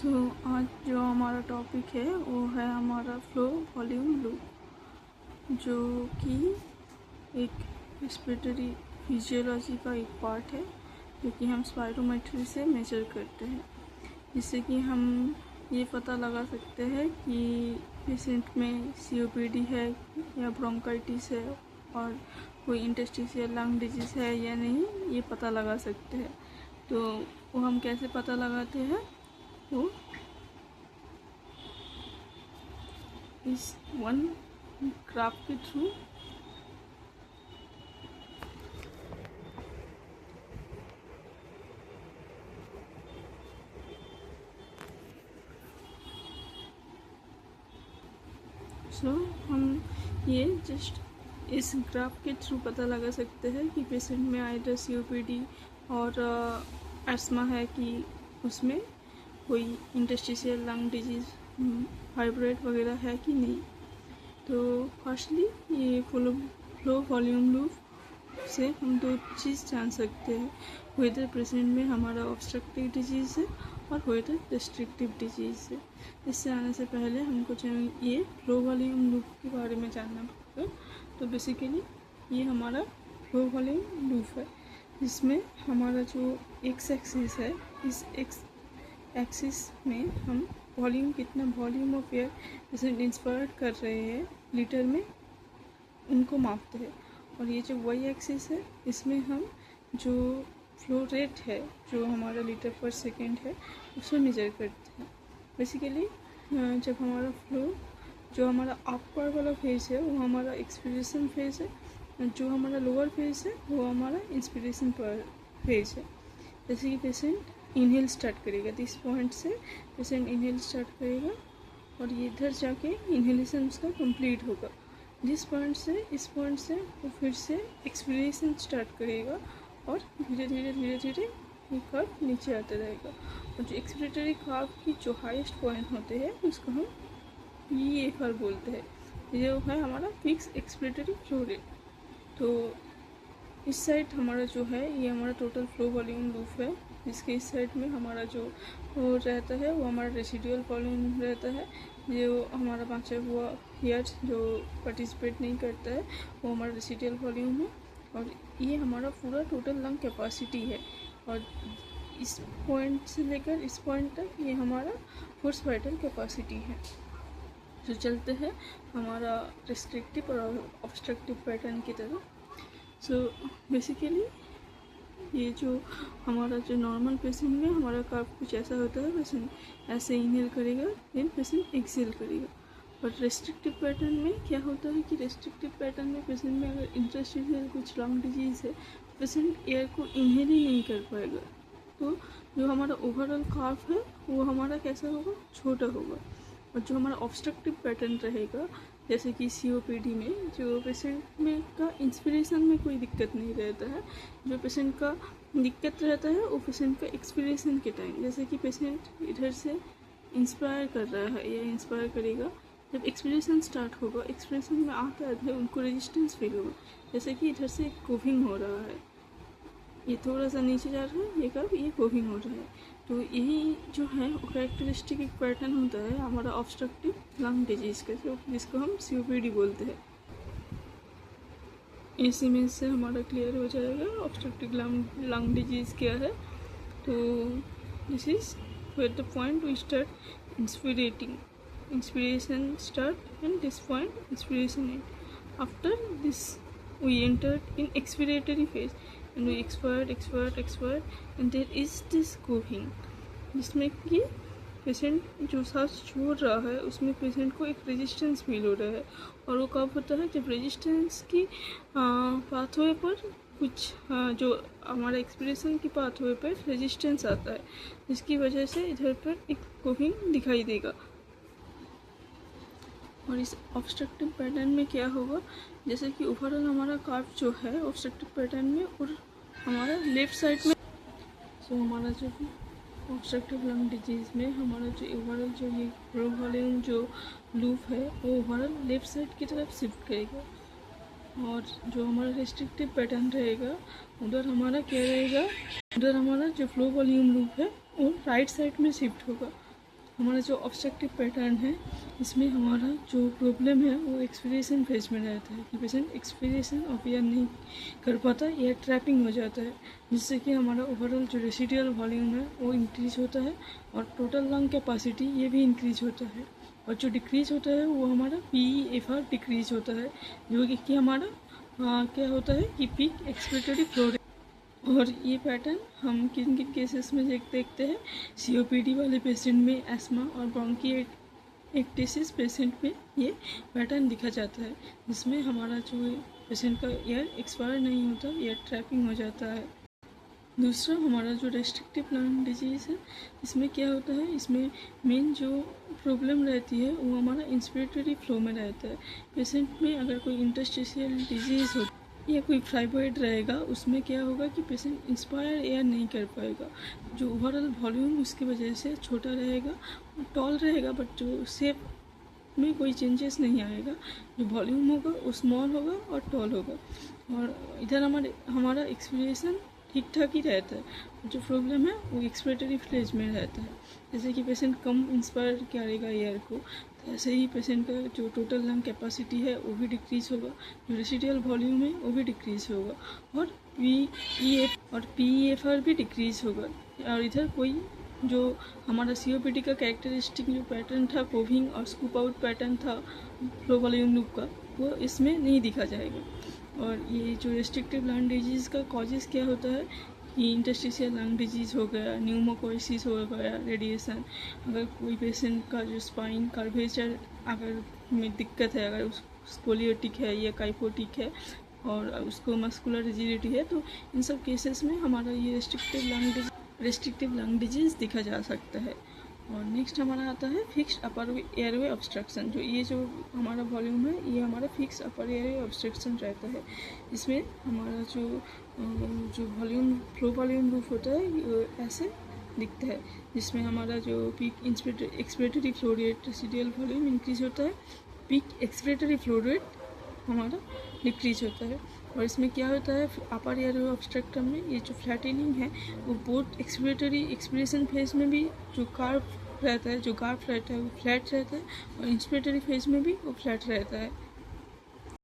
सो आज जो हमारा टॉपिक है वो है हमारा फ्लो वॉल्यूम लूप, जो कि एक रेस्पिरेटरी फिजियोलॉजी का एक पार्ट है जो कि हम स्पायरोमेट्री से मेजर करते हैं, जिससे कि हम ये पता लगा सकते हैं कि पेशेंट में सीओपीडी है या ब्रोंकाइटिस है और कोई इंटरस्टिशियल लंग डिजीज़ है या नहीं, ये पता लगा सकते हैं। तो वो हम कैसे पता लगाते हैं, तो इस वन ग्राफ के थ्रू हम ये जस्ट इस ग्राफ के थ्रू पता लगा सकते हैं कि पेशेंट में आइदर सीओपीडी और एस्मा है कि उसमें कोई इंटरस्टिशियल लंग डिजीज़ फाइब्रोइड वगैरह है कि नहीं। तो फर्स्टली ये फ्लो वॉल्यूम लूप से हम दो चीज़ जान सकते हैं, वेदर पेशेंट में हमारा ऑब्स्ट्रक्टिव डिजीज़ है और वेदर रेस्ट्रिक्टिव डिजीज़ है। इससे आने से पहले हमको ये फ्लो वॉल्यूम लूप के बारे में जानना पड़ेगा। तो बेसिकली ये हमारा फ्लो वॉल्यूम लूप है, जिसमें हमारा जो एक्स एक्सिस है, इस एक्स एक्सिस में हम वॉल्यूम कितना volume of air patient inspire कर रहे हैं लीटर में, उनको मापते हैं। और ये जो वाई एक्सिस है, इसमें हम जो फ्लो रेट है जो हमारा लीटर पर सेकेंड है उसको मेजर करते हैं। बेसिकली जब हमारा फ्लो जो हमारा अपर वाला फेज है वो हमारा एक्सपीरेशन फेज है, जो हमारा लोअर फेज है वो हमारा इंस्पिरेशन फेज है। जैसे कि पेशेंट इनहेल स्टार्ट करेगा, तो इस पॉइंट से पेशेंट इनहेल स्टार्ट करेगा और ये इधर जाके इनहेलेशन उसका कंप्लीट होगा। जिस पॉइंट से इस पॉइंट से वो फिर से एक्सपीरेशन स्टार्ट करेगा और धीरे धीरे धीरे धीरे ये कर्व नीचे आता रहेगा। और जो एक्सपिरेटरी कर्व की जो हाईएस्ट पॉइंट होते हैं उसको हम PEFR बोलते हैं। ये है हमारा फिक्स एक्सपिरेटरी फ्लो रेट। तो इस साइड हमारा जो है ये हमारा टोटल फ्लो वॉल्यूम लूप है, जिसके इस साइड में हमारा जो रहता है वो हमारा रेसिडुअल वॉल्यूम रहता है। जो हमारा बाँचा हुआ एयर जो पार्टिसिपेट नहीं करता है वो हमारा रेसिडुअल वॉल्यूम है। और ये हमारा पूरा टोटल लंग कैपेसिटी है। और इस पॉइंट से लेकर इस पॉइंट तक ये हमारा फोर्स वाइटल कैपेसिटी है। जो चलते हैं हमारा रिस्ट्रिक्टिव और ऑब्स्ट्रक्टिव पैटर्न की तरह। सो बेसिकली ये जो हमारा जो नॉर्मल पेशेंट में हमारा कर्व कुछ ऐसा होता है, पेशेंट ऐसे इनहेल करेगा देन पेशेंट एक्सहेल करेगा। बट रेस्ट्रिक्टिव पैटर्न में क्या होता है कि रेस्ट्रिक्टिव पैटर्न में पेशेंट में अगर इंटरस्टिशियल कुछ लंग डिजीज़ है, पेशेंट एयर को इनहेल ही नहीं कर पाएगा। तो जो हमारा ओवरऑल कर्व है वो हमारा कैसा होगा, छोटा होगा। और जो हमारा ऑब्स्ट्रक्टिव पैटर्न रहेगा, जैसे कि COPD में जो पेशेंट में का इंस्पिरेशन में कोई दिक्कत नहीं रहता है, जो पेशेंट का दिक्कत रहता है वो पेशेंट का एक्सपिरेशन के टाइम, जैसे कि पेशेंट इधर से इंस्पायर कर रहा है या इंस्पायर करेगा, जब एक्सपिरेशन स्टार्ट होगा, एक्सपिरेशन में आते आते उनको रेजिस्टेंस फील होगा, जैसे कि इधर से कोविंग हो रहा है, ये थोड़ा सा नीचे जा रहा है, ये कर्व ये कोविंग हो रहा है। तो यही जो है वो कैरेक्टरिस्टिक एक पैटर्न होता है हमारा ऑब्स्ट्रक्टिव लंग डिजीज़ का, जिसको हम COPD बोलते हैं। इस इमेज से हमारा क्लियर हो जाएगा ऑब्स्ट्रक्टिव लंग डिजीज़ क्या है। तो this is where the point we start inspirating, inspiration start and this point inspiration end. After this we entered in expiratory phase and we expired and there is this coughing, जिसमें कि patient जो सांस छोड़ रहा है उसमें patient को एक रेजिस्टेंस फील हो रहा है। और वो कब होता है, जब रेजिस्टेंस की पाथवे पर कुछ जो हमारा एक्सप्रेशन की पाथवे पर रेजिस्टेंस आता है, जिसकी वजह से इधर पर एक कोविंग दिखाई देगा। और इस ऑब्स्ट्रक्टिव पैटर्न में क्या होगा, जैसे कि ओवरऑल हमारा कर्व जो है ऑब्स्ट्रक्टिव पैटर्न में और हमारा लेफ़्ट साइड में, सो हमारा जो ऑब्स्ट्रक्टिव लंग डिजीज़ में हमारा जो ओवरऑल जो ये फ्लो वॉल्यूम जो लूप है वो ओवरऑल लेफ़्ट साइड की तरफ शिफ्ट करेगा। और जो हमारा रेस्ट्रिक्टिव पैटर्न रहेगा उधर हमारा क्या रहेगा, उधर हमारा जो फ्लो वॉल्यूम लूप है वो राइट साइड में शिफ्ट होगा। हमारा जो ऑब्स्ट्रक्टिव पैटर्न है, इसमें हमारा जो प्रॉब्लम है वो एक्सपीरिएशन फेज में रहता है कि पेशेंट एक्सपीरिएशन ऑफ एयर नहीं कर पाता, एयर ट्रैपिंग हो जाता है, जिससे कि हमारा ओवरऑल जो रेसिडुअल वॉल्यूम है वो इंक्रीज होता है और टोटल लंग कैपेसिटी ये भी इंक्रीज होता है। और जो डिक्रीज होता है वो हमारा PEFR डिक्रीज होता है, जो कि हमारा क्या होता है कि पीक एक्सपिरेटरी फ्लो रेट। और ये पैटर्न हम किन किन केसेस में देखते हैं, COPD वाले पेशेंट में, एस्मा और ब्रोंकिएटिस पेशेंट में ये पैटर्न दिखा जाता है, जिसमें हमारा जो पेशेंट का एयर एक्सपायर नहीं होता, एयर ट्रैपिंग हो जाता है। दूसरा हमारा जो रेस्ट्रिक्टिव लंग डिजीज़ है, इसमें क्या होता है, इसमें मेन जो प्रॉब्लम रहती है वो हमारा इंस्पिरेटरी फ्लो में रहता है। पेशेंट में अगर कोई इंटरस्टिशियल डिजीज़ हो या कोई फाइब्रॉइड रहेगा, उसमें क्या होगा कि पेशेंट इंस्पायर एयर नहीं कर पाएगा, जो ओवरऑल वॉल्यूम उसकी वजह से छोटा रहेगा, टॉल रहेगा, बट जो शेप में कोई चेंजेस नहीं आएगा, जो वॉल्यूम होगा वो स्मॉल होगा और टॉल होगा। और इधर हमारा एक्सपीरिएशन ठीक ठाक ही रहता है, जो प्रॉब्लम है वो एक्सपिरेटरी फेज में रहता है। जैसे कि पेशेंट कम इंस्पायर करेगा एयर को, तो ऐसे ही पेशेंट का जो टोटल लंग कैपेसिटी है वो भी डिक्रीज होगा, जो रेसिडुअल वॉल्यूम है वो भी डिक्रीज होगा, और PEFR भी डिक्रीज होगा। और इधर कोई जो हमारा COPD का कैरेक्टरिस्टिक जो पैटर्न था, कोविंग और स्कूप आउट पैटर्न था फ्लो वॉल्यूम लूप का, वो इसमें नहीं दिखा जाएगा। और ये जो रेस्ट्रिक्टिव लंग डिजीज़ का कॉजेज़ क्या होता है कि इंटरस्टिशियल लंग डिजीज़ हो गया, न्यूमोकोसिस हो गया, रेडिएशन, अगर कोई पेशेंट का जो स्पाइन कर्वेचर अगर में दिक्कत है, अगर स्कोलियोटिक है या काइफोटिक है और उसको मस्कुलर रिजिडिटी है, तो इन सब केसेस में हमारा ये रेस्ट्रिक्टिव लंग डिजीज़ दिखा जा सकता है। और नेक्स्ट हमारा आता है फिक्स्ड अपर एयरवे ऑब्स्ट्रक्शन। जो ये जो हमारा वॉल्यूम है, ये हमारा फिक्स अपर एयरवे ऑब्स्ट्रक्शन रहता है। इसमें हमारा जो वॉल्यूम फ्लो वॉल्यूम लूप होता है ये ऐसे दिखता है, जिसमें हमारा जो peak expiratory flow rate, residual volume increase होता है, पीक एक्सपिरेटरी फ्लो रेट हमारा डिक्रीज होता है। और इसमें क्या होता है, अपर एयरवे ऑब्स्ट्रक्टम में ये जो फ्लैटेनिंग है वो बोथ एक्सपिरेशन फेज में भी जो कार्व रहता है, वो फ्लैट रहता है, और इंस्पिरेटरी फेज में भी वो फ्लैट रहता है।